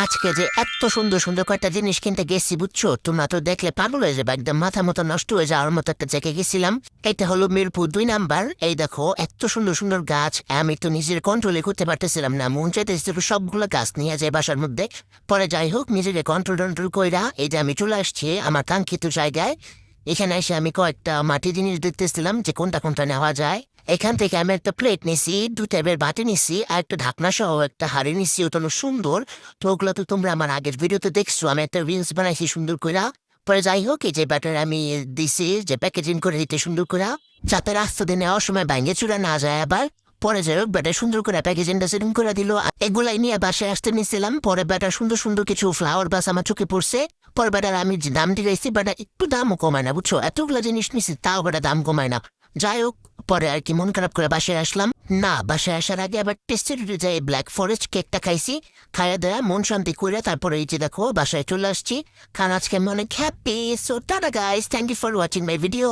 আজকে যে এত সুন্দর সুন্দর কয়েকটা জিনিস কিনতে গেছি বুঝছো, তোমরা তো দেখলে পাগল হয়ে যাবে, একদম মাথা মতো নষ্ট হয়ে যাওয়ার মতো একটা জায়গায় গেছিলাম। এটা হলো মিরপুর 2 নাম্বার। এই দেখো এত সুন্দর সুন্দর গাছ, আমি তো নিজের কন্ট্রোলে করতে পারতেছিলাম না, মন চাইতেছিল সবগুলো গাছ নিয়ে যায় বাসার মধ্যে। পরে যাই হোক, নিজেকে কন্ট্রোল কইরা এই যে আমি চলে আসছি আমার কাঙ্ক্ষিত জায়গায়। এখানে এসে আমি কয়েকটা মাটি জিনিস দেখতেছিলাম যে কোনটা কোনটা নেওয়া যায়। এখান থেকে আমি একটা প্লেট নিছি, 2 টাইপের বাটি নিছি, আর একটা ঢাকনা সহ একটা হাড়ি নিছি, ওটা হলো সুন্দর। তো ওগুলো তো তোমরা আমার আগের ভিডিওতে দেখছো, আমি একটা রিলস বানাইছি সুন্দর কইরা। পরে যাই হোক, এই যে ব্যাটার আমি দিছি যে প্যাকেজিং করে দিতে সুন্দর কইরা, যাতে রাস্তা দিয়ে নেওয়ার সময় ব্যাঙ্গে চুরা না যায় আবার। পরে যাই হোক, ব্যাটার সুন্দর করে প্যাকেজিংটা সেটিং করে দিল। এগুলাই নিয়ে বাসায় আসতে নিছিলাম। পরে ব্যাটার সুন্দর সুন্দর কিছু ফ্লাওয়ার বাস আমার চোখে পড়ছে। পরে ব্যাটার আমি যে দাম দিয়েছি, ব্যাটা একটু দামও কমায় না বুঝছো, এতগুলো জিনিস নিছি তাও ব্যাটা দাম কমায় না। যাই হোক, পরে আর কি মন খারাপ করে বাসায় আসলাম। না, বাসায় আসার আগে আবার টেস্টের যাই ব্ল্যাক ফরেস্ট কেকটা খাইছি। খাইয়া দেয়া মন শান্তি করে তারপরে এই যে দেখো বাসায় চলে আসছি। কারণ আজকে আমি অনেক happy. So tata guys, thank you for watching my video.